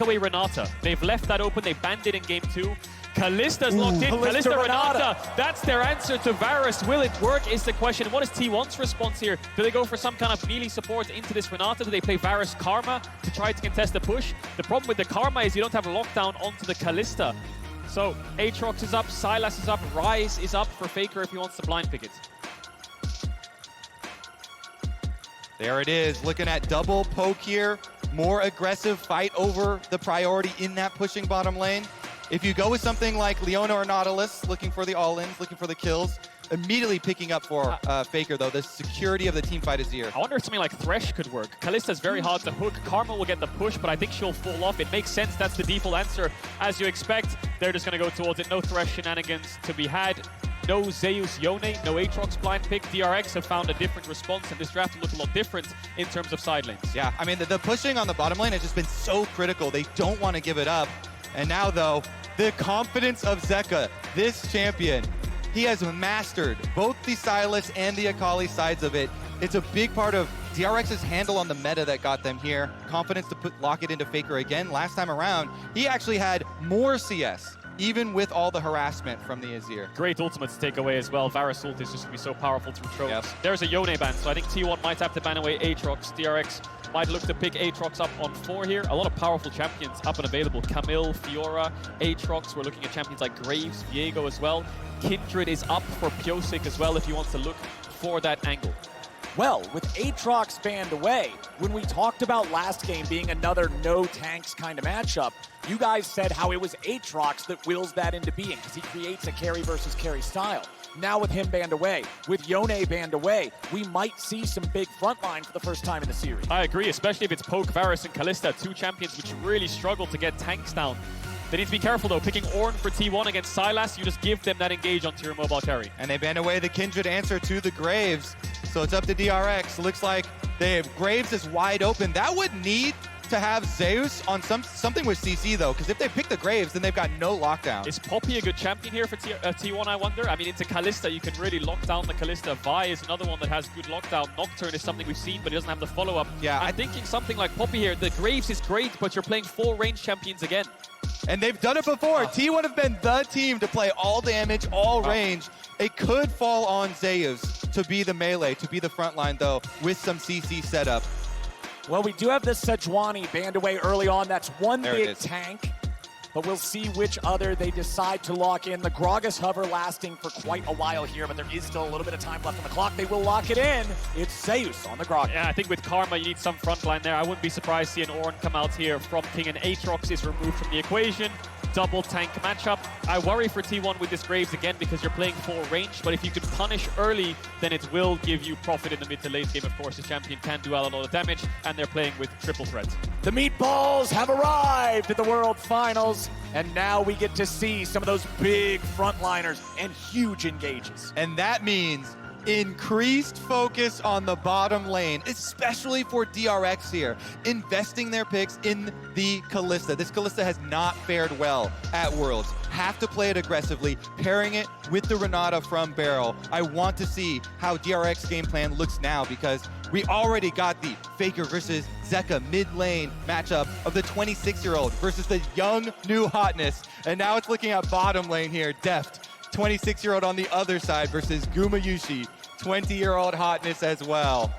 away Renata. They've left that open, they banned it in game 2. Kalista's locked in. Kalista, Renata. That's their answer to Varus. Will it work is the question. What is T1's response here? Do they go for some kind of melee support into this Renata? Do they play Varus Karma to try to contest the push? The problem with the Karma is you don't have a lockdown onto the Kalista. So Aatrox is up, Sylas is up, Rise is up for Faker if he wants to blind pick it. There it is, looking at double poke here. More aggressive fight over the priority in that pushing bottom lane. If you go with something like Leona or Nautilus, looking for the all-ins, looking for the kills, immediately picking up for Faker, though. The security of the team fight is here. I wonder if something like Thresh could work. Kalista's very hard to hook. Karma will get the push, but I think she'll fall off. It makes sense. That's the default answer. As you expect, they're just going to go towards it. No Thresh shenanigans to be had. No Zeus Yone, no Aatrox blind pick. DRX have found a different response, and this draft will look a lot different in terms of side lanes. Yeah, I mean, the pushing on the bottom lane has just been so critical. They don't want to give it up. And now, though, the confidence of Zeka, this champion, he has mastered both the Sylas and the Akali sides of it. It's a big part of DRX's handle on the meta that got them here. Confidence to lock it into Faker again. Last time around, he actually had more CS, even with all the harassment from the Azir. Great ultimate to take away as well. Varus ult is just going to be so powerful through tropes. Yep. There's a Yone ban, so I think T1 might have to ban away Aatrox. DRX might look to pick Aatrox up on 4 here. A lot of powerful champions up and available. Camille, Fiora, Aatrox. We're looking at champions like Graves, Viego as well. Kindred is up for Pyosik as well if he wants to look for that angle. Well, with Aatrox banned away, when we talked about last game being another no tanks kind of matchup, you guys said how it was Aatrox that wills that into being because he creates a carry versus carry style. Now with him banned away, with Yone banned away, we might see some big frontline for the first time in the series. I agree, especially if it's Poke, Varus, and Kalista, 2 champions which really struggle to get tanks down. They need to be careful though. Picking Ornn for T1 against Sylas, you just give them that engage onto your mobile carry. And they banned away the Kindred answer to the Graves. So it's up to DRX. Looks like they have Graves is wide open. That would need to have Zeus on something with CC though, because if they pick the Graves, then they've got no lockdown. Is Poppy a good champion here for T1, I wonder? I mean, into Kalista, you can really lock down the Kalista. Vi is another one that has good lockdown. Nocturne is something we've seen, but he doesn't have the follow-up. Yeah, I'm thinking something like Poppy here. The Graves is great, but you're playing 4 range champions again. And they've done it before. T1 have been the team to play all damage, all range. It could fall on Zeus to be the melee, to be the front line though, with some CC setup. Well, we do have this Sejuani banned away early on. That's one big tank. But we'll see which other they decide to lock in. The Gragas hover lasting for quite a while here, but there is still a little bit of time left on the clock. They will lock it in. It's Zeus on the Gragas. Yeah, I think with Karma, you need some front line there. I wouldn't be surprised to see an Ornn come out here from Kingen. Aatrox is removed from the equation. Double tank matchup. I worry for T1 with this Graves again because you're playing 4 range, but if you can punish early, then it will give you profit in the mid to late game. Of course, the champion can do a lot of damage, and they're playing with triple threat. The meatballs have arrived at the World Finals, and now we get to see some of those big frontliners and huge engages. And that means increased focus on the bottom lane, especially for DRX here, investing their picks in the Kalista. This Kalista has not fared well at Worlds. Have to play it aggressively, pairing it with the Renata from BeryL. I want to see how DRX game plan looks now because we already got the Faker versus Zeka mid lane matchup of the 26-year-old versus the young new hotness. And now it's looking at bottom lane here, Deft. 26-year-old on the other side versus Gumayusi, 20-year-old hotness as well.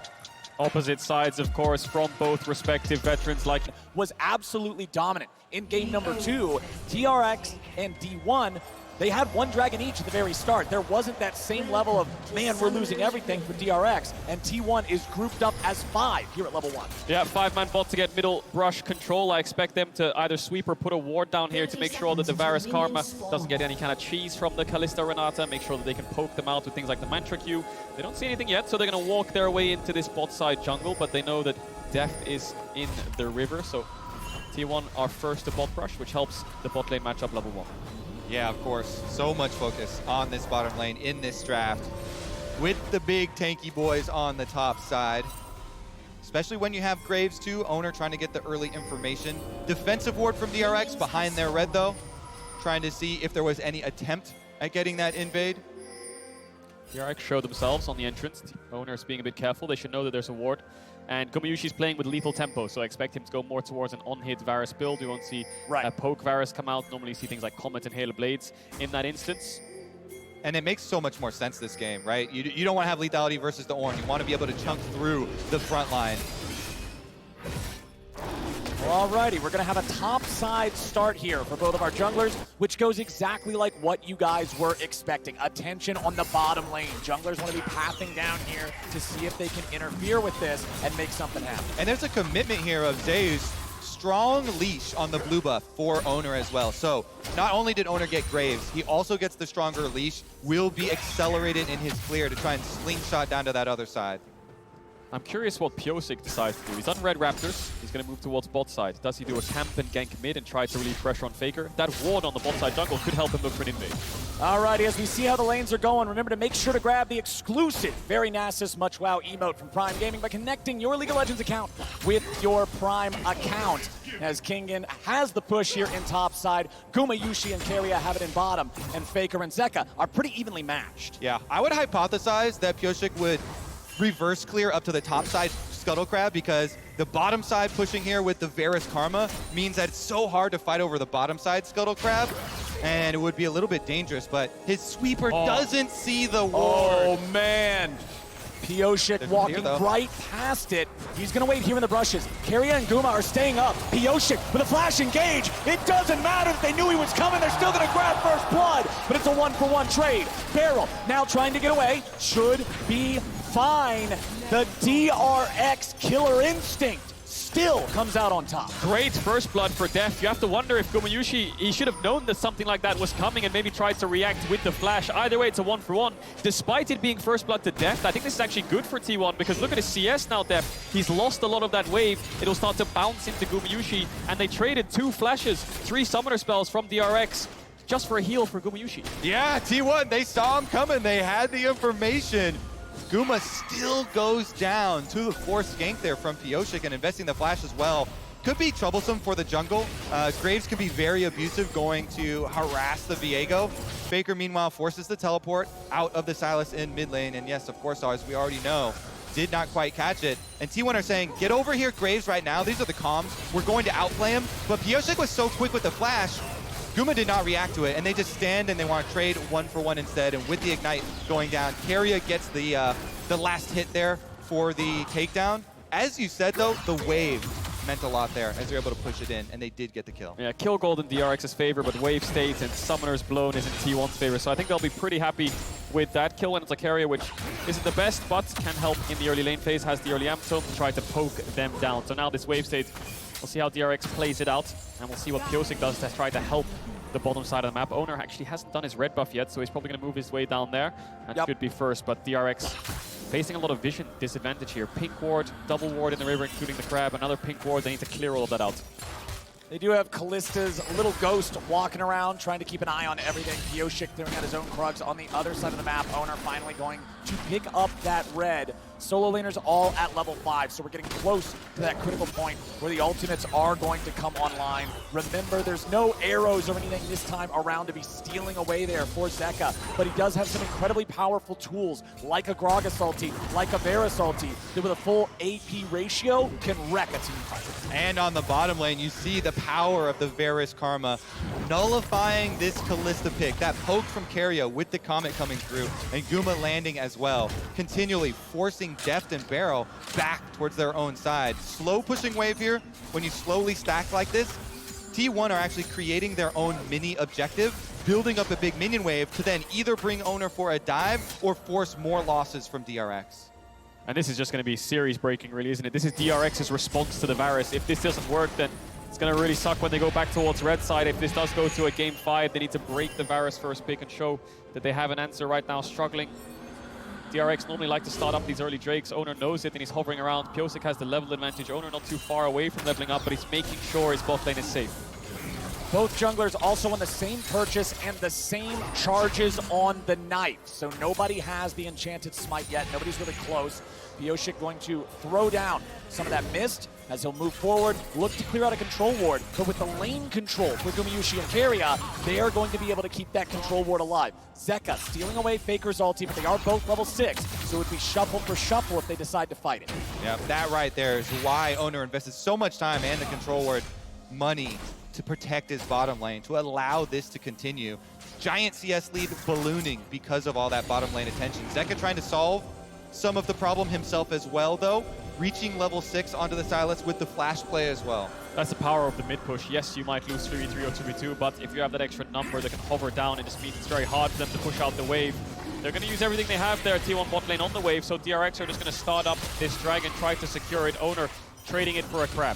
Opposite sides, of course, from both respective veterans. Like was absolutely dominant. In game number 2, DRX and D1, they had 1 dragon each at the very start. There wasn't that same level of, man, we're losing everything for DRX, and T1 is grouped up as 5 here at level 1. Yeah, 5-man bot to get middle brush control. I expect them to either sweep or put a ward down here to make sure that the Varus Karma doesn't get any kind of cheese from the Kalista Renata, make sure that they can poke them out with things like the Mantra Q. They don't see anything yet, so they're going to walk their way into this bot side jungle, but they know that Deft is in the river, so T1 are first to bot brush, which helps the bot lane matchup level 1. Yeah, of course. So much focus on this bottom lane in this draft with the big tanky boys on the top side. Especially when you have Graves too. Oner trying to get the early information. Defensive ward from DRX behind their red though. Trying to see if there was any attempt at getting that invade. DRX show themselves on the entrance. Oner's being a bit careful. They should know that there's a ward. And Gumayusi's playing with lethal tempo, so I expect him to go more towards an on-hit Varus build. We won't see a poke Varus come out. Normally you see things like Comet and Hail Blades in that instance. And it makes so much more sense this game, right? You don't want to have lethality versus the Ornn. You want to be able to chunk through the front line. Alrighty, we're going to have a top-side start here for both of our junglers, which goes exactly like what you guys were expecting. Attention on the bottom lane. Junglers want to be pathing down here to see if they can interfere with this and make something happen. And there's a commitment here of Zeus. Strong leash on the blue buff for Oner as well. So not only did Oner get Graves, he also gets the stronger leash, will be accelerated in his clear to try and slingshot down to that other side. I'm curious what Pyosik decides to do. He's on Red Raptors. He's going to move towards bot side. Does he do a camp and gank mid and try to relieve pressure on Faker? That ward on the bot side jungle could help him look for an invade. Alrighty, as we see how the lanes are going, remember to make sure to grab the exclusive Very Nasus Much Wow emote from Prime Gaming by connecting your League of Legends account with your Prime account. As Kingen has the push here in top side, Gumayusi and Keria have it in bottom, and Faker and Zeka are pretty evenly matched. Yeah, I would hypothesize that Pyosik would reverse clear up to the top side Scuttle Crab, because the bottom side pushing here with the Varus Karma means that it's so hard to fight over the bottom side Scuttle Crab, and it would be a little bit dangerous, but his sweeper doesn't see the ward. Oh man, Pyosik walking right past it. He's gonna wait here in the brushes. Keria and Guma are staying up. Pyosik with a flash engage. It doesn't matter if they knew he was coming, they're still gonna grab first blood, but it's a 1-for-1 trade. BeryL now trying to get away, should be fine. The DRX Killer Instinct still comes out on top. Great first blood for Deft. You have to wonder if Gumayusi, he should have known that something like that was coming and maybe tried to react with the flash. Either way, it's a 1-for-1. Despite it being first blood to Deft, I think this is actually good for T1, because look at his CS now, Deft. He's lost a lot of that wave. It'll start to bounce into Gumayusi, and they traded 2 flashes, 3 summoner spells from DRX just for a heal for Gumayusi. Yeah, T1, they saw him coming. They had the information. Guma still goes down to the forced gank there from Pyosik, and investing the flash as well could be troublesome for the jungle. Graves can be very abusive, going to harass the Viego. Faker, meanwhile, forces the teleport out of the Sylas in mid lane, and yes, of course, as we already know, did not quite catch it. And T1 are saying, get over here, Graves, right now. These are the comms. We're going to outplay him. But Pyosik was so quick with the flash, Guma did not react to it, and they just stand and they want to trade 1-for-1 instead. And with the Ignite going down, Keria gets the last hit there for the takedown. As you said, though, the wave meant a lot there as they're able to push it in, and they did get the kill. Yeah, kill gold in DRX's favor, but wave states and summoners blown is in T1's favor. So I think they'll be pretty happy with that kill, and it's a Keria which isn't the best, but can help in the early lane phase, has the early amp tome to try to poke them down. So now this wave state, we'll see how DRX plays it out, and we'll see what Pyosik does to try to help the bottom side of the map. Oner actually hasn't done his red buff yet, so he's probably going to move his way down there. That should be first, but DRX facing a lot of vision disadvantage here. Pink ward, double ward in the river, including the crab, another pink ward. They need to clear all of that out. They do have Kalista's little ghost walking around, trying to keep an eye on everything. Pyosik throwing out his own Krugs on the other side of the map. Oner finally going to pick up that red. Solo laners all at level 5, so we're getting close to that critical point where the ultimates are going to come online. Remember, there's no arrows or anything this time around to be stealing away there for Zeka, but he does have some incredibly powerful tools, like a Gragas ulti, like a Varus ulti, that with a full AP ratio can wreck a team fight. And on the bottom lane, you see the power of the Varus Karma, nullifying this Kalista pick. That poke from Keria with the Comet coming through, and Guma landing as well, continually forcing Deft and BeryL back towards their own side. Slow pushing wave here. When you slowly stack like this, T1 are actually creating their own mini objective, building up a big minion wave to then either bring Oner for a dive or force more losses from DRX. And this is just going to be series breaking, really, isn't it? This is DRX's response to the Varus. If this doesn't work, then it's going to really suck when they go back towards red side. If this does go to a game 5, they need to break the Varus first pick and show that they have an answer right now, struggling. DRX normally like to start up these early Drakes. Oner knows it and he's hovering around. Pyosik has the level advantage. Oner not too far away from leveling up, but he's making sure his bot lane is safe. Both junglers also on the same purchase and the same charges on the knife. So nobody has the enchanted smite yet. Nobody's really close. Pyosik going to throw down some of that mist as he'll move forward, look to clear out a control ward. But with the lane control for Gumayusi and Keria, they are going to be able to keep that control ward alive. Zeka stealing away Faker's ulti, but they are both level 6, so it would be shuffle for shuffle if they decide to fight it. Yeah, that right there is why Oner invested so much time and the control ward money to protect his bottom lane, to allow this to continue. Giant CS lead ballooning because of all that bottom lane attention. Zeka trying to solve some of the problem himself as well, though, reaching level 6 onto the Sylas with the flash play as well. That's the power of the mid push. Yes, you might lose 3v3 or 2v2, but if you have that extra number that can hover down, it just means it's very hard for them to push out the wave. They're going to use everything they have there, T1 bot lane on the wave, so DRX are just going to start up this dragon, try to secure it. Oner trading it for a crab.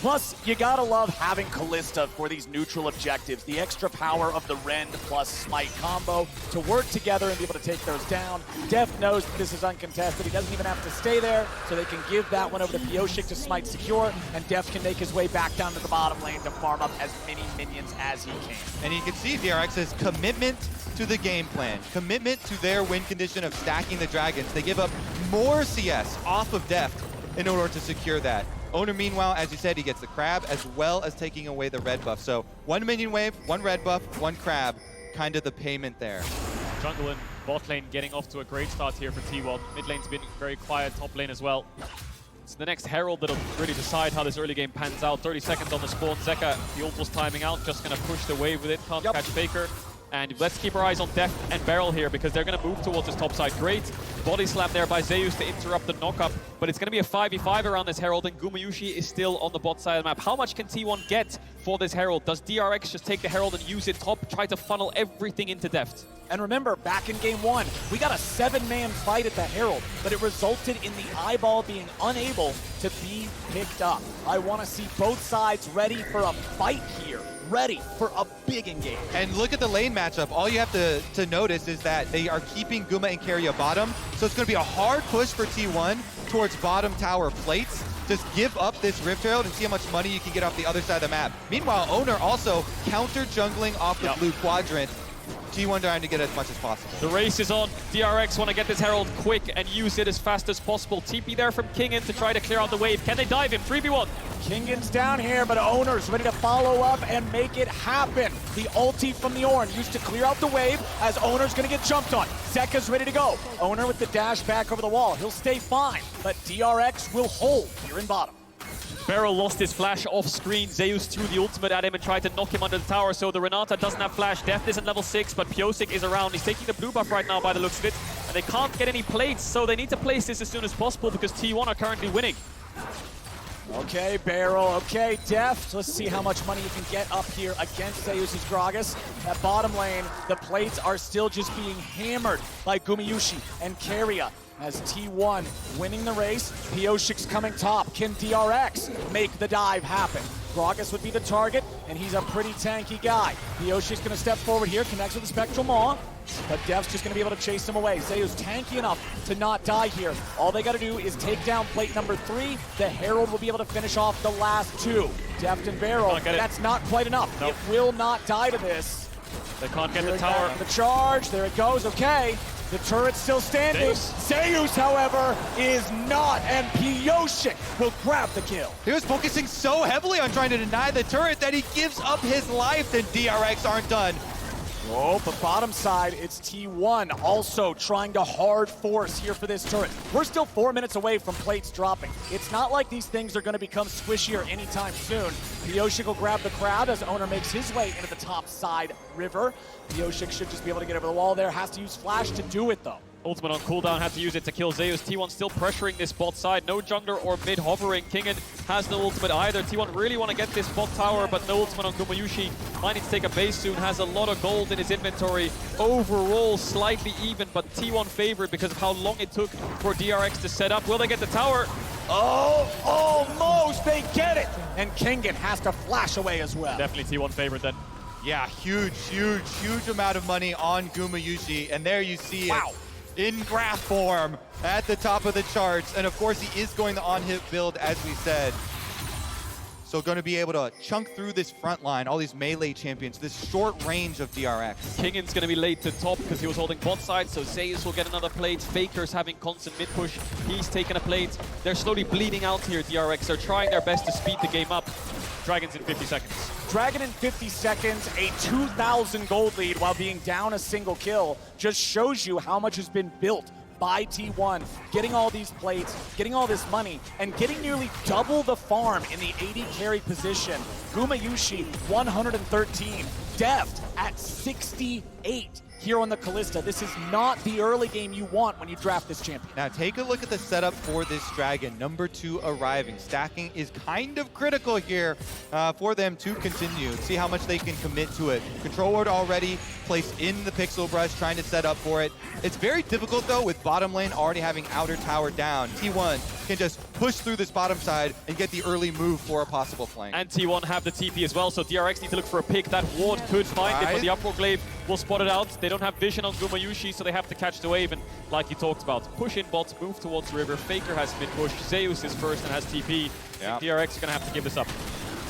Plus, you gotta love having Kalista for these neutral objectives. The extra power of the Rend plus Smite combo to work together and be able to take those down. Deft knows that this is uncontested. He doesn't even have to stay there, so they can give that one over to Pyosik to Smite secure, and Deft can make his way back down to the bottom lane to farm up as many minions as he can. And you can see DRX's commitment to the game plan, commitment to their win condition of stacking the dragons. They give up more CS off of Deft in order to secure that. Oner, meanwhile, as you said, he gets the crab as well as taking away the red buff. So 1 minion wave, 1 red buff, 1 crab, kind of the payment there. Jungle and bot lane getting off to a great start here for T1. Mid lane's been very quiet, top lane as well. It's the next Herald that'll really decide how this early game pans out. 30 seconds on the spawn. Zeka, the ult was timing out, just gonna push the wave with it, can't catch Faker. And let's keep our eyes on Deft and BeryL here because they're going to move towards this top side. Great body slam there by Zeus to interrupt the knockup, but it's going to be a 5v5 around this Herald, and Gumayusi is still on the bot side of the map. How much can T1 get for this Herald? Does DRX just take the Herald and use it top, try to funnel everything into Deft? And remember, back in game 1, we got a 7-man fight at the Herald, but it resulted in the eyeball being unable to be picked up. I want to see both sides ready for a fight here, ready for a big engage. And look at the lane matchup. All you have to notice is that they are keeping Guma and Keria bottom, so it's going to be a hard push for T1 towards bottom tower plates. Just give up this Rift Herald and see how much money you can get off the other side of the map. Meanwhile, Oner also counter-jungling off the blue quadrant. T1 trying to get as much as possible. The race is on. DRX want to get this Herald quick and use it as fast as possible. TP there from Kingen to try to clear out the wave. Can they dive him? 3v1. Kingen's down here, but Oner's ready to follow up and make it happen. The ulti from the Ornn used to clear out the wave as Oner's going to get jumped on. Zeka's ready to go. Oner with the dash back over the wall. He'll stay fine, but DRX will hold here in bottom. BeryL lost his flash off screen. Zeus threw the ultimate at him and tried to knock him under the tower, so the Renata doesn't have flash. Deft isn't level 6, but Pyosik is around. He's taking the blue buff right now by the looks of it, and they can't get any plates, so they need to place this as soon as possible because T1 are currently winning. Okay, BeryL, okay, Deft. Let's see how much money you can get up here against Zeus' Gragas. At bottom lane, the plates are still just being hammered by Gumayusi and Keria. As T1 winning the race, Pyosik's coming top. Can DRX make the dive happen? Gragas would be the target, and he's a pretty tanky guy. Pyosik's going to step forward here, connects with the Spectral Maw, but Deft's just going to be able to chase him away. Zeus tanky enough to not die here. All they got to do is take down plate number 3. The Herald will be able to finish off the last 2. Deft and BeryL, that's not quite enough. Nope. It will not die to this. They can't get the tower. The charge, there it goes, okay. The turret's still standing. Zeus, however, is not, and Pyosik will grab the kill. He was focusing so heavily on trying to deny the turret that he gives up his life, and DRX aren't done. Oh, but bottom side, it's T1 also trying to hard force here for this turret. We're still 4 minutes away from plates dropping. It's not like these things are going to become squishier anytime soon. Pyosik will grab the crowd as Oner makes his way into the top side river. Pyosik should just be able to get over the wall there. Has to use flash to do it, though. Ultimate on cooldown, had to use it to kill Zeus. T1 still pressuring this bot side. No jungler or mid hovering. Kingen has no ultimate either. T1 really want to get this bot tower, but no ultimate on Gumayusi. Might need to take a base soon. Has a lot of gold in his inventory. Overall, slightly even, but T1 favored because of how long it took for DRX to set up. Will they get the tower? Oh, almost! They get it! And Kingen has to flash away as well. Definitely T1 favorite then. Yeah, huge amount of money on Gumayusi, and there you see it. In graph form at the top of the charts, and of course he is going the on-hit build as we said. So going to be able to chunk through this front line, all these melee champions, this short range of DRX. Kingen's going to be late to top because he was holding bot side, so Zeus will get another plate. Faker's having constant mid push. He's taken a plate. They're slowly bleeding out here, DRX. They're trying their best to speed the game up. Dragon's in 50 seconds. Dragon in 50 seconds, a 2,000 gold lead while being down a single kill, just shows you how much has been built by T1, getting all these plates, getting all this money, and getting nearly double the farm in the 80 carry position. Gumayusi, 113. Deft at 68 here on the Kalista. This is not the early game you want when you draft this champion. Now take a look at the setup for this Dragon, number 2 arriving. Stacking is kind of critical here for them to continue. See how much they can commit to it. Control ward already placed in the pixel brush, trying to set up for it. It's very difficult though with bottom lane already having outer tower down. T1 can just push through this bottom side and get the early move for a possible flank. And T1 have the TP as well, so DRX need to look for a pick. That ward could find it, but the uproar glaive will spot it out. They don't have vision on Gumayusi, so they have to catch the wave. And like you talked about, push in bots, move towards river. Faker has mid push. Zeus is first and has TP. Yeah. DRX are going to have to give this up.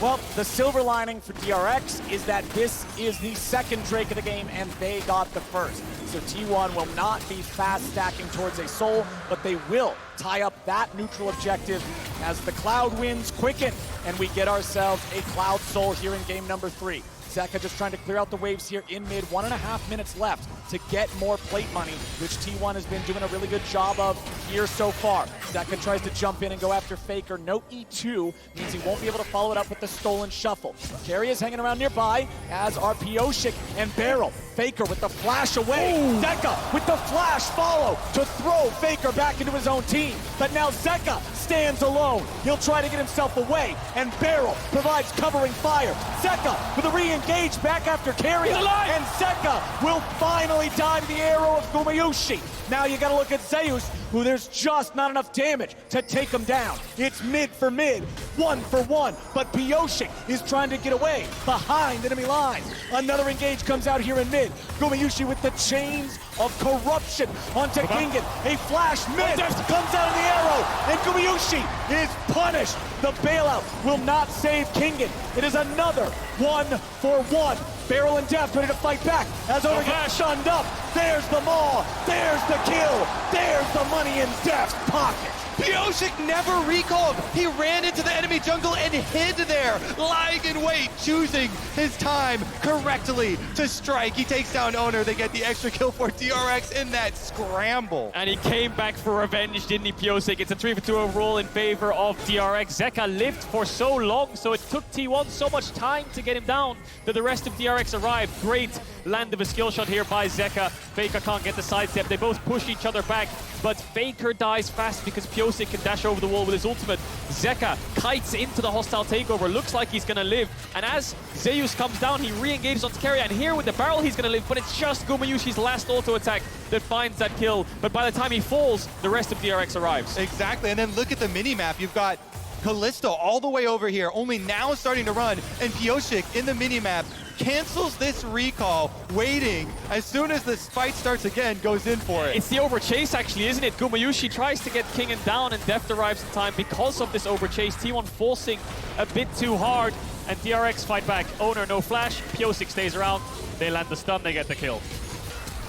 Well, the silver lining for DRX is that this is the second Drake of the game, and they got the first. So T1 will not be fast stacking towards a soul, but they will tie up that neutral objective as the Cloud winds quicken, and we get ourselves a Cloud soul here in game number 3. Zeka just trying to clear out the waves here in mid. 1.5 minutes left to get more plate money, which T1 has been doing a really good job of here so far. Zeka tries to jump in and go after Faker. No E2 means he won't be able to follow it up with the stolen shuffle. Keria is hanging around nearby, as are Pyosik and BeryL. Faker with the flash away. Zeka with the flash follow to throw Faker back into his own team. But now Zeka stands alone. He'll try to get himself away, and BeryL provides covering fire. Zeka with a re-engage back after Keria, and Zeka will finally dive the arrow of Gumayusi. Now you gotta look at Zeus, who there's just not enough damage to take him down. It's mid for mid, 1 for 1, but Pyosik is trying to get away behind enemy lines. Another engage comes out here in mid. Gumayusi with the chains of corruption onto Kingen. A flash mid comes out of the arrow, and Gumayusi is punished. The bailout will not save Kingen. It is another 1 for 1. BeryL and Deft ready to fight back as Oner gets shunned up. There's the maul, there's the kill, there's the money in Deft's pocket. Pyosik never recalled. He ran into the enemy jungle and hid there, lying in wait, choosing his time correctly to strike. He takes down Oner. They get the extra kill for DRX in that scramble. And he came back for revenge, didn't he, Pyosik? It's a 3-for-2 overall in favor of DRX. Zeka lived for so long, so it took T1 so much time to get him down that the rest of DRX arrived. Great land of a skill shot here by Zeka. Faker can't get the sidestep. They both push each other back, but Faker dies fast because Pyosik can dash over the wall with his ultimate. Zeka kites into the hostile takeover. Looks like he's gonna live. And as Zeus comes down, he re-engages on Keria. And here with the barrel, he's gonna live. But it's just Gumayusi's last auto attack that finds that kill. But by the time he falls, the rest of DRX arrives. Exactly. And then look at the mini-map. You've got Kalista all the way over here, only now starting to run. And Pyosik in the mini-map cancels this recall, waiting. As soon as the fight starts again, goes in for it. It's the overchase actually, isn't it? Gumayusi tries to get Kingen down, and Deft arrives in time because of this overchase. T1 forcing a bit too hard, and DRX fight back. Oner no flash, Pyosik stays around. They land the stun, they get the kill.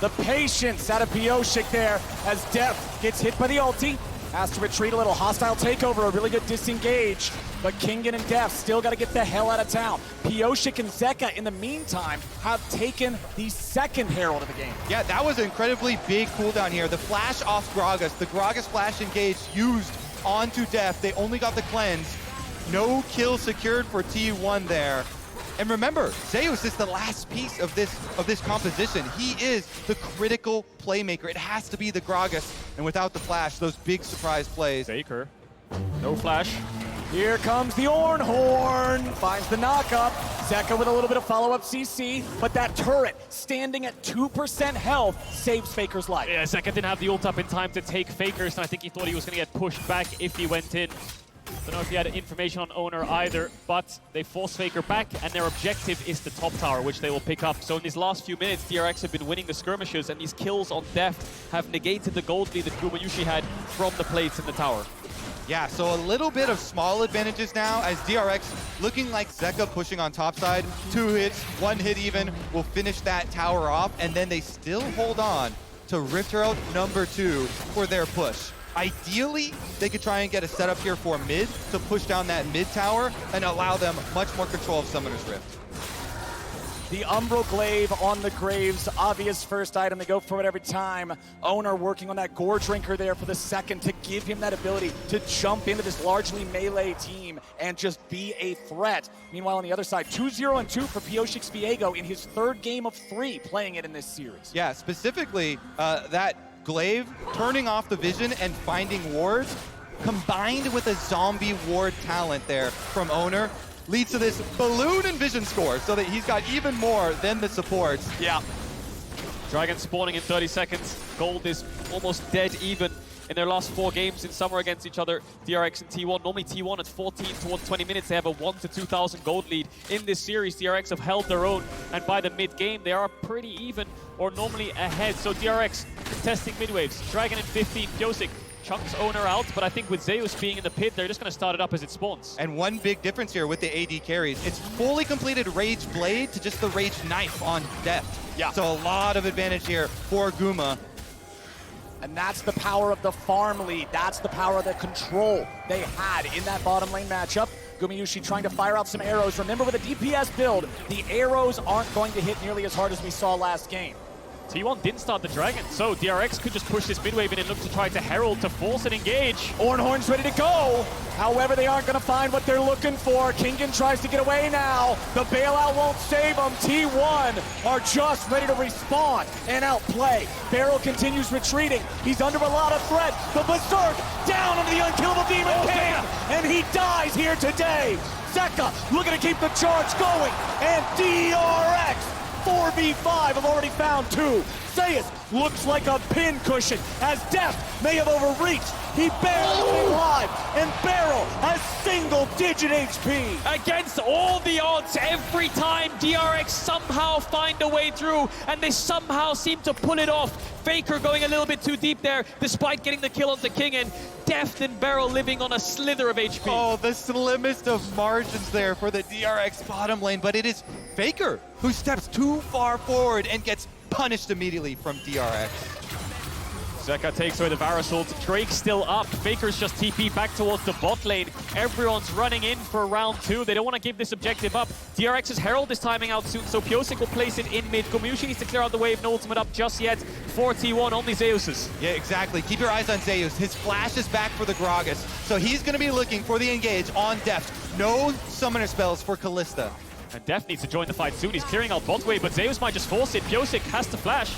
The patience out of Pyosik there as Deft gets hit by the ulti. Has to retreat a little. Hostile takeover, a really good disengage. But Kingen and Deft still got to get the hell out of town. Pyosik and Zeka, in the meantime, have taken the second Herald of the game. Yeah, that was an incredibly big cooldown here. The flash off Gragas, the Gragas flash engage used onto Deft. They only got the cleanse. No kill secured for T1 there. And remember, Zeus is the last piece of this composition. He is the critical playmaker. It has to be the Gragas, and without the flash, those big surprise plays. Faker, no flash. Here comes the Ornn horn, finds the knockup. Zeka with a little bit of follow-up CC, but that turret standing at 2% health saves Faker's life. Yeah, Zeka didn't have the ult up in time to take Faker's, and I think he thought he was going to get pushed back if he went in. Don't know if he had information on Oner either, but they force Faker back, and their objective is the top tower, which they will pick up. So in these last few minutes, DRX have been winning the skirmishes, and these kills on Deft have negated the gold lead that Gumayusi had from the plates in the tower. Yeah, so a little bit of small advantages now as DRX looking like Zeka pushing on top side. 2 hits, 1 hit even will finish that tower off, and then they still hold on to Rift Herald #2 for their push. Ideally, they could try and get a setup here for mid to push down that mid tower and allow them much more control of Summoner's Rift. The Umbral Glaive on the Graves, obvious first item. They go for it every time. Oner working on that Gore Drinker there for the second to give him that ability to jump into this largely melee team and just be a threat. Meanwhile, on the other side, 2-0-2 for Pyosik's Viego in his 3rd game of 3 playing it in this series. Yeah, specifically that Glaive turning off the vision and finding wards combined with a zombie ward talent there from Oner leads to this balloon and vision score so that he's got even more than the supports. Yeah. Dragon spawning in 30 seconds. Gold is almost dead even in their last 4 games in summer against each other, DRX and T1. Normally T1 at 14 towards 20 minutes. They have a 1 to 2,000 gold lead. In this series, DRX have held their own, and by the mid-game, they are pretty even or normally ahead. So DRX contesting mid-waves. Dragon in 15, Pyosik chunks Oner out, but I think with Zeus being in the pit, they're just going to start it up as it spawns. And one big difference here with the AD carries, it's fully completed Rage Blade to just the Rage Knife on Deft. Yeah. So a lot of advantage here for Guma. And that's the power of the farm lead. That's the power of the control they had in that bottom lane matchup. Gumayusi trying to fire out some arrows. Remember, with a DPS build, the arrows aren't going to hit nearly as hard as we saw last game. T1 didn't start the Dragon, so DRX could just push this mid-wave in and look to try to Herald to force an engage. Ornhorn's ready to go. However, they aren't going to find what they're looking for. Kingen tries to get away now. The bailout won't save them. T1 are just ready to respawn and outplay. BeryL continues retreating. He's under a lot of threat. The Berserk down on the unkillable Demon King, and he dies here today. Zeka looking to keep the charge going, and DRX 4v5 have already found 2. Zeus looks like a pincushion as Deft may have overreached. He barely stayed alive, and BeryL has single-digit HP. Against all the odds, every time DRX somehow find a way through, and they somehow seem to pull it off. Faker going a little bit too deep there, despite getting the kill onto Kingen. Deft and BeryL living on a slither of HP. Oh, the slimmest of margins there for the DRX bottom lane, but it is Faker who steps too far forward and gets punished immediately from DRX. Zeka takes away the Varus ult. Drake's still up. Faker's just TP back towards the bot lane. Everyone's running in for round 2. They don't want to give this objective up. DRX's Herald is timing out soon, so Pyosik will place it in mid. Gumayusi needs to clear out the wave. No ultimate up just yet. For T1, only Zeus's. Yeah, exactly. Keep your eyes on Zeus. His flash is back for the Gragas, so he's going to be looking for the engage on Deft. No summoner spells for Kalista. And Deft needs to join the fight soon. He's clearing out bot wave, but Zeus might just force it. Pyosik has to flash.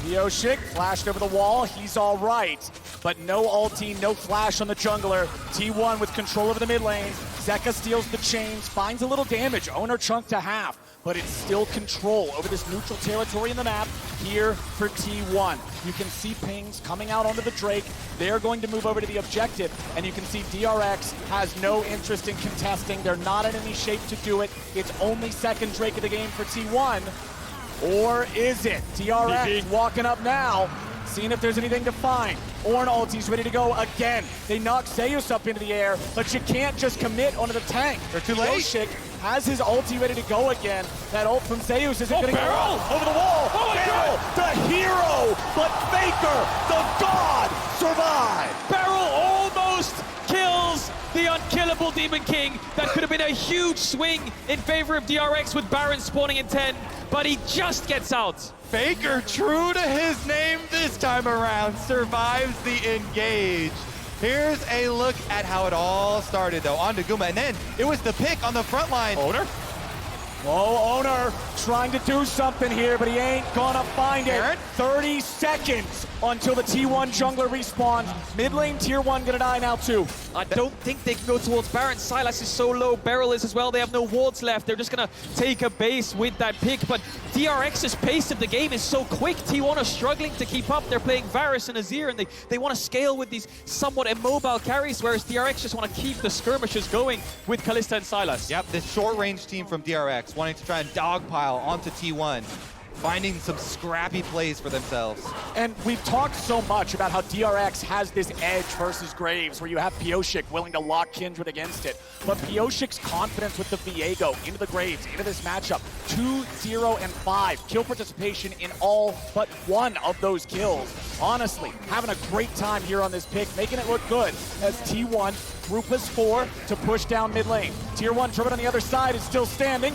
Pyosik flashed over the wall, he's all right. But no ulti, no flash on the jungler. T1 with control over the mid lane. Zeka steals the chains, finds a little damage. Oner chunked to half, but it's still control over this neutral territory in the map here for T1. You can see pings coming out onto the Drake. They're going to move over to the objective, and you can see DRX has no interest in contesting. They're not in any shape to do it. It's only second Drake of the game for T1. Or is it? DRX walking up now, seeing if there's anything to find. Ornn ulti's ready to go again. They knock Zeus up into the air, but you can't just commit onto the tank. They're too late. Pyosik has his ulti ready to go again. That ult from Zeus isn't going to go BeryL! over the wall. Oh my BeryL, the hero, but Faker, the god, survived. BeryL almost kills the unkillable Demon King. That could have been a huge swing in favor of DRX with Baron spawning in 10, but he just gets out. Faker, true to his name this time around, survives the engage. Here's a look at how it all started, though. On to Guma, and then it was the pick on the front line. Oner? Oh, Oner trying to do something here, but he ain't gonna find it. 30 seconds until the T1 jungler respawns. Mid lane tier 1 gonna die now too. I don't think they can go towards Baron. Sylas is so low, BeryL is as well. They have no wards left. They're just gonna take a base with that pick, but DRX's pace of the game is so quick. T1 are struggling to keep up. They're playing Varus and Azir, and they want to scale with these somewhat immobile carries, whereas DRX just want to keep the skirmishes going with Kalista and Sylas. Yep, this short-range team from DRX wanting to try and dogpile onto T1. finding some scrappy plays for themselves. And we've talked so much about how DRX has this edge versus Graves, where you have Pyosik willing to lock Kindred against it. But Pyosik's confidence with the Viego into the Graves, into this matchup, 2, 0, and 5. Kill participation in all but one of those kills. Honestly, having a great time here on this pick, making it look good as T1 group us 4 to push down mid lane. Tier 1 Turbid on the other side is still standing.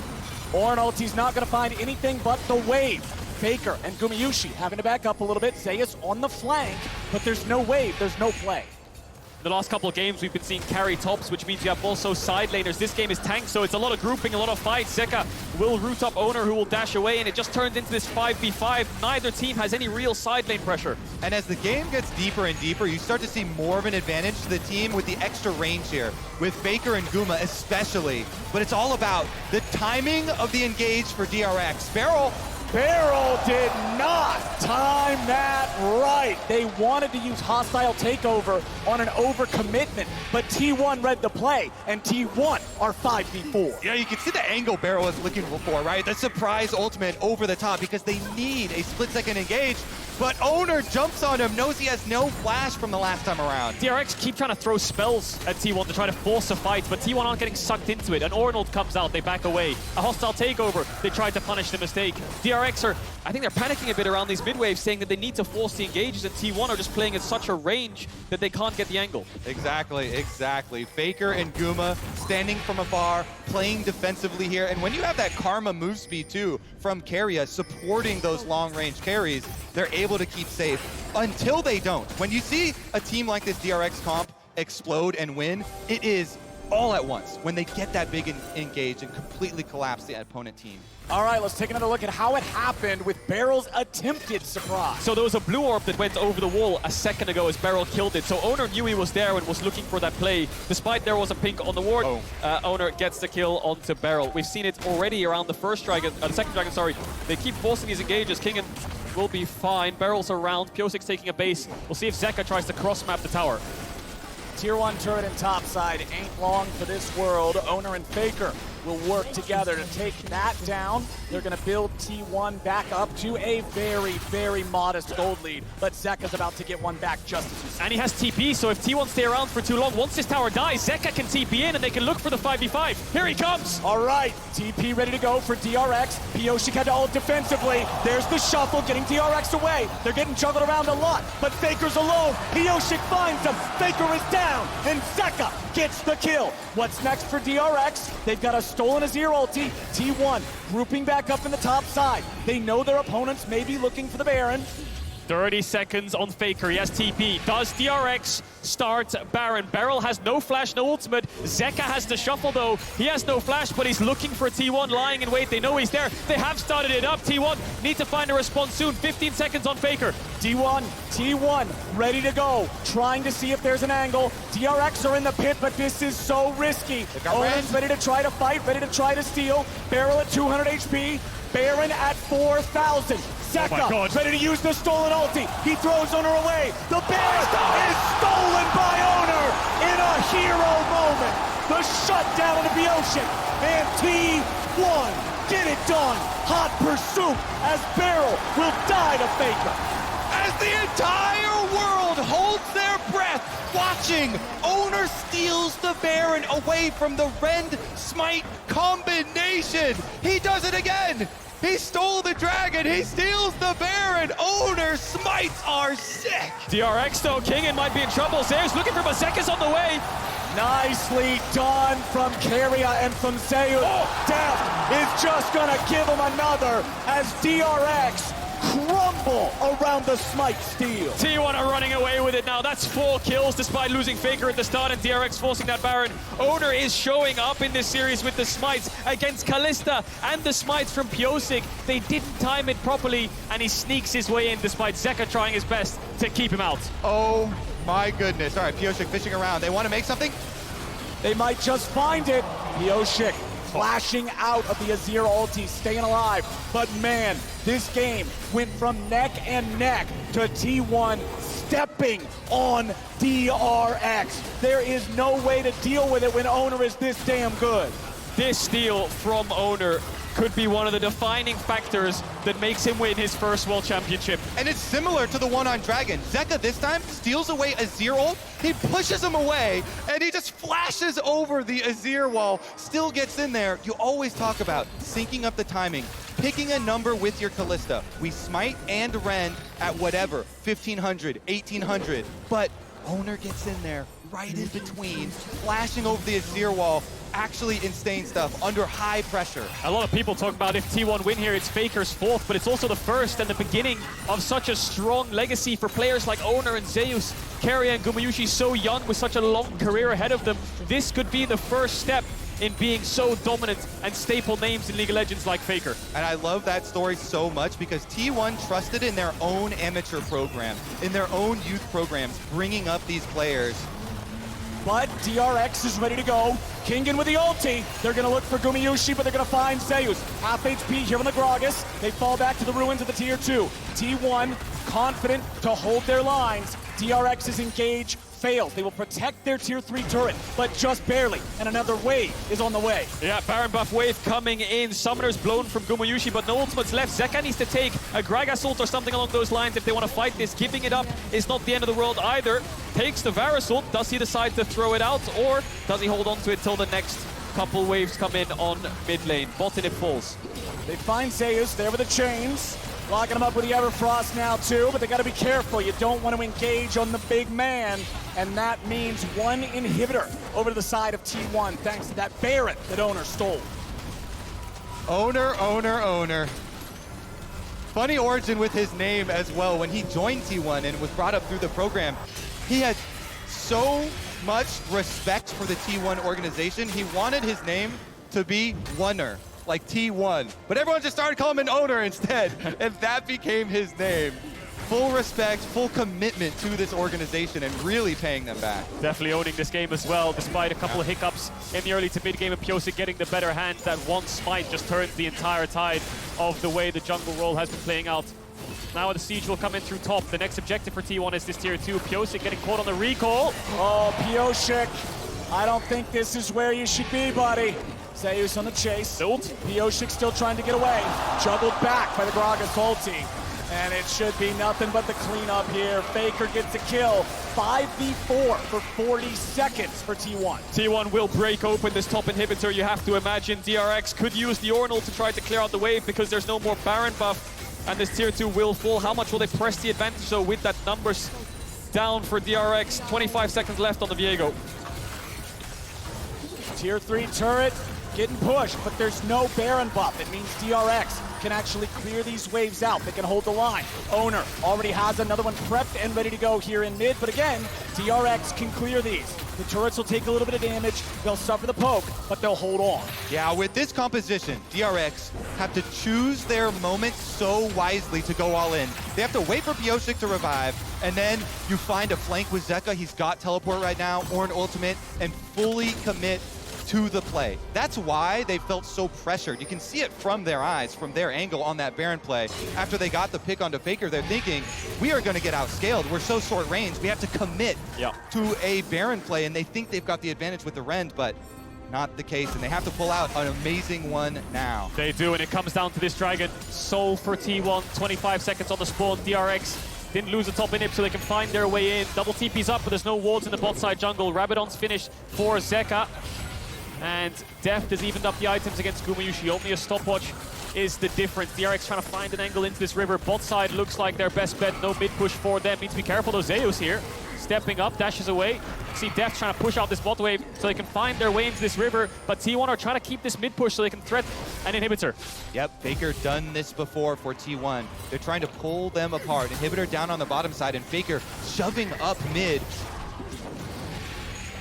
Ornn ulti's not going to find anything but the wave. Faker and Gumayusi having to back up a little bit. Zeus on the flank, but there's no wave, there's no play. The last couple of games, we've been seeing carry tops, which means you have also side laners. This game is tanked, so it's a lot of grouping, a lot of fights. Zeka will root up Oner, who will dash away, and it just turns into this 5v5. Neither team has any real side lane pressure. And as the game gets deeper and deeper, you start to see more of an advantage to the team with the extra range here, with Faker and Guma especially. But it's all about the timing of the engage for DRX. BeryL did not time that right. They wanted to use hostile takeover on an overcommitment, but T1 read the play, and T1 are 5v4. Yeah, you can see the angle BeryL is looking for, right? The surprise ultimate over the top because they need a split-second engage. But Oner jumps on him, knows he has no flash from the last time around. DRX keep trying to throw spells at T1 to try to force a fight, but T1 aren't getting sucked into it. An Ornn comes out, they back away. A hostile takeover, they try to punish the mistake. DRX are, I think they're panicking a bit around these mid-waves, saying that they need to force the engages, and T1 are just playing at such a range that they can't get the angle. Exactly. Faker and Guma standing from afar, playing defensively here. And when you have that Karma move speed too from Keria supporting those long-range carries, they're able to keep safe until they don't. When you see a team like this DRX comp explode and win, it is all at once when they get that big engage and completely collapse the opponent team. All right, let's take another look at how it happened with BeryL's attempted surprise. So there was a blue orb that went over the wall a second ago as BeryL killed it. So Oner knew he was there and was looking for that play. Despite there was a pink on the ward, Oner gets the kill onto BeryL. We've seen it already around the second dragon, sorry. They keep forcing these engages. Kingen will be fine. BeryL's around. Pyosik's taking a base. We'll see if Zeka tries to cross-map the tower. Tier 1 turret and topside ain't long for this world. Oner and Faker will work together to take that down. They're going to build T1 back up to a very modest gold lead. But Zeka's about to get one back just as you said. And he has TP, so if T1 stay around for too long, once this tower dies, Zeka can TP in and they can look for the 5v5. Here he comes! All right, TP ready to go for DRX. Pyosik had to ult defensively. There's the shuffle, getting DRX away. They're getting juggled around a lot, but Faker's alone. Pyosik finds him. Faker is down, and Zeka gets the kill. What's next for DRX? They've got a stolen Azir ulti. T1 grouping back up in the top side. They know their opponents may be looking for the Baron. 30 seconds on Faker, he has TP. Does DRX start Baron? BeryL has no flash, no ultimate. Zeka has the shuffle though. He has no flash, but he's looking for T1 lying in wait. They know he's there. They have started it up. T1 need to find a response soon. 15 seconds on Faker. T1 ready to go. Trying to see if there's an angle. DRX are in the pit, but this is so risky. Ornn's ready to try to fight, ready to try to steal. BeryL at 200 HP. Baron at 4,000. Zeka ready to use the stolen ulti. He throws Oner away. The Baron is stolen by Oner in a hero moment. The shutdown of the Pyosik. And T1 get it done. Hot pursuit as BeryL will die to Faker. As the entire world holds their breath, watching, Oner steals the Baron away from the Rend Smite combination. He does it again. He stole the dragon. He steals the Baron. Oner smites are sick. DRX though, Kingen might be in trouble. Zeus looking for Zeka's on the way. Nicely done from Keria and from Zeus. Deft is just gonna give him another as DRX crumble around the smite steal. T1 are running away with it now. That's 4 kills despite losing Faker at the start and DRX forcing that Baron. Oner is showing up in this series with the smites against Kalista and the smites from Pyosik. They didn't time it properly and he sneaks his way in despite Zeka trying his best to keep him out. Oh my goodness. All right, Pyosik fishing around. They want to make something? They might just find it. Pyosik flashing out of the Azir ulti, staying alive. But man, this game went from neck and neck to T1 stepping on DRX. There is no way to deal with it when Oner is this damn good. This steal from Oner could be one of the defining factors that makes him win his first World Championship. And it's similar to the one on Dragon. Zeka this time steals away Azir ult, he pushes him away, and he just flashes over the Azir wall, still gets in there. You always talk about syncing up the timing, picking a number with your Kalista. We smite and rend at whatever, 1500, 1800, but Oner gets in there, right in between, flashing over the Azir wall. Actually insane stuff under high pressure. A lot of people talk about if T1 win here, it's Faker's fourth, but it's also the first and the beginning of such a strong legacy for players like Oner and Zeus. Keria and Gumayusi so young with such a long career ahead of them. This could be the first step in being so dominant and staple names in League of Legends like Faker. And I love that story so much because T1 trusted in their own amateur program, in their own youth programs, bringing up these players. But DRX is ready to go. Kingen with the ulti. They're going to look for Gumayusi, but they're going to find Zeus. Half HP here on the Gragas. They fall back to the ruins of the tier 2. T1 confident to hold their lines. DRX is engaged, fails. They will protect their tier 3 turret, but just barely. And another wave is on the way. Yeah, Baron buff wave coming in. Summoner's blown from Gumayusi, but no ultimates left. Zeka needs to take a Gragas ult or something along those lines if they want to fight this. Giving it up is not the end of the world either. Takes the Varus ult. Does he decide to throw it out, or does he hold on to it till the next couple waves come in on mid lane? Bot in it falls. They find Zeus there with the chains. Locking him up with the Everfrost now too, but they gotta be careful. You don't want to engage on the big man, and that means one inhibitor over to the side of T1 thanks to that Baron that Oner stole. Oner. Funny origin with his name as well. When he joined T1 and was brought up through the program, he had so much respect for the T1 organization. He wanted his name to be Oner, like T1. But everyone just started calling him Oner instead, and that became his name. Full respect, full commitment to this organization, and really paying them back. Definitely owning this game as well, despite a couple of hiccups in the early to mid game of Pyosik getting the better hand. That one smite just turns the entire tide of the way the jungle role has been playing out. Now the siege will come in through top. The next objective for T1 is this tier 2. Pyosik getting caught on the recall. Oh, Pyosik, I don't think this is where you should be, buddy. Zeus on the chase. Pyosik still trying to get away. Juggled back by the Gragas ulti. And it should be nothing but the cleanup here. Faker gets a kill. 5v4 for 40 seconds for T1. T1 will break open this top inhibitor. You have to imagine DRX could use the Ornn to try to clear out the wave because there's no more Baron buff. And this tier 2 will fall. How much will they press the advantage? So with that numbers down for DRX, 25 seconds left on the Viego. Tier 3 turret getting pushed, but there's no Baron buff. It means DRX can actually clear these waves out. They can hold the line. Oner already has another one prepped and ready to go here in mid, but again, DRX can clear these. The turrets will take a little bit of damage. They'll suffer the poke, but they'll hold on. Yeah, with this composition, DRX have to choose their moment so wisely to go all in. They have to wait for Pyosik to revive, and then you find a flank with Zeka. He's got teleport right now, Ornn ultimate, and fully commit to the play. That's why they felt so pressured. You can see it from their eyes, from their angle on that Baron play. After they got the pick onto Faker, they're thinking, we are going to get outscaled. We're so short range. We have to commit to a Baron play, and they think they've got the advantage with the Rend, but not the case, and they have to pull out an amazing one now. They do, and it comes down to this Dragon. Soul for T1, 25 seconds on the spawn. DRX didn't lose the top inhib, so they can find their way in. Double TP's up, but there's no wards in the bot side jungle. Rabadon's finished for Zeka. And Deft has evened up the items against Gumayusi. Only a stopwatch is the difference. DRX trying to find an angle into this river. Bot side looks like their best bet. No mid push for them. Need to be careful though. Zeus here. Stepping up, dashes away. See Deft trying to push out this bot wave so they can find their way into this river. But T1 are trying to keep this mid push so they can threat an inhibitor. Yep, Faker done this before for T1. They're trying to pull them apart. Inhibitor down on the bottom side, and Faker shoving up mid.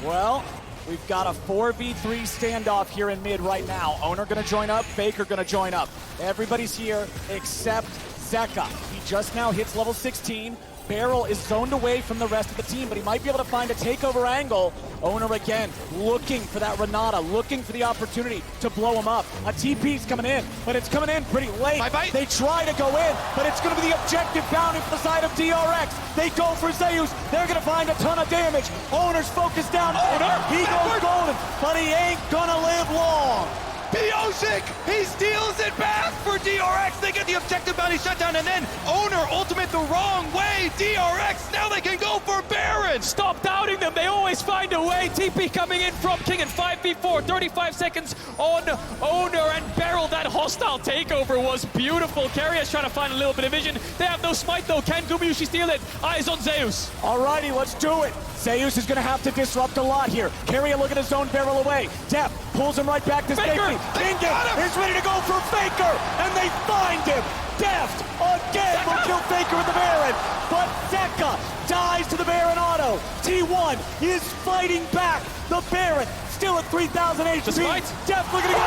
Well, we've got a 4v3 standoff here in mid right now. Oner gonna join up, Faker gonna join up. Everybody's here except Zeka. He just now hits level 16. BeryL is zoned away from the rest of the team, but he might be able to find a takeover angle. Oner again, looking for that Renata, looking for the opportunity to blow him up. A TP's coming in, but it's coming in pretty late. They try to go in, but it's gonna be the objective bounding for the side of DRX. They go for Zeus, they're gonna find a ton of damage. Oner's focused down, Oner, he goes golden, but he ain't gonna live long. Pyosik, he steals it back for DRX. They get the objective bounty shutdown, and then Oner ultimate the wrong way. DRX, now they can go for Baron. Stop doubting them. They always find a way. TP coming in from Kingen. 5v4, 35 seconds on Oner and BeryL. That hostile takeover was beautiful. Keria's trying to find a little bit of vision. They have no smite though. Can Gumayusi steal it? Eyes on Zeus. Alrighty, let's do it. Zeus is gonna have to disrupt a lot here. Keria looking to zone BeryL away. Deft pulls him right back to Faker! safety. Kingen is ready to go for Faker, and they find him. Deft again will kill Faker with the Baron, but Zeka dies to the Baron auto. T1 is fighting back. The Baron still at 3,000 HP. Despite? Deft looking to go.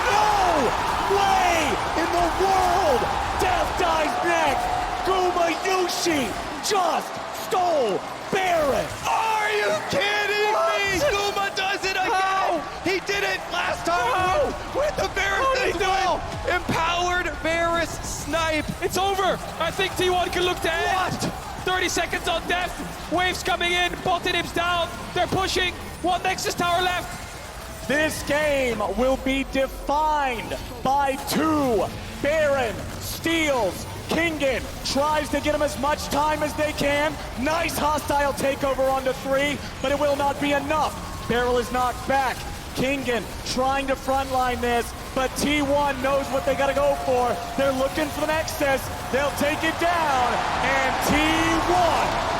No way in the world. Deft dies next. Gumayusi just stole Baron. Are you kidding me? Guma does it again. How? He did it last time with the Varus as well. Empowered Varus snipe. It's over. I think T1 can look to end. 30 seconds on Deft. Waves coming in. Bottom's down. They're pushing. One Nexus tower left. This game will be defined by two. Baron steals. Kingen tries to get him as much time as they can. Nice hostile takeover onto 3, but it will not be enough. BeryL is knocked back. Kingen trying to frontline this, but T1 knows what they gotta go for. They're looking for the Nexus. They'll take it down, and T1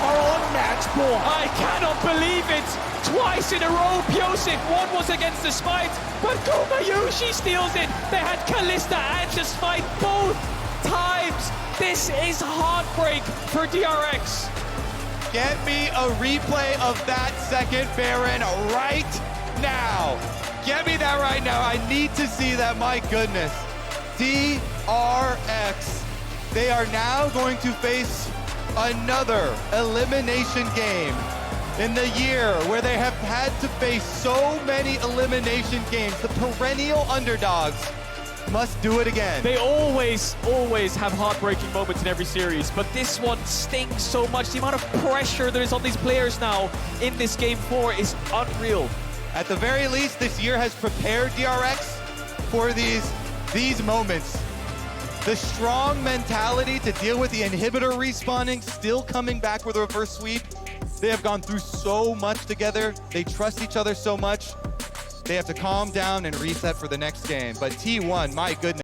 are on match point. I cannot believe it. Twice in a row, Pyosik. One was against the smite, but Gumayusi steals it. They had Kalista and the smite both times. This is heartbreak for DRX. Get me a replay of that second Baron right now. Get me that right now. I need to see that. My goodness. DRX. They are now going to face another elimination game in the year where they have had to face so many elimination games. The perennial underdogs must do it again. They always have heartbreaking moments in every series, but this one stings so much. The amount of pressure that is on these players now in this Game 4 is unreal. At the very least, this year has prepared DRX for these moments. The strong mentality to deal with the inhibitor respawning, still coming back with a reverse sweep. They have gone through so much together. They trust each other so much. They have to calm down and reset for the next game. But T1, my goodness.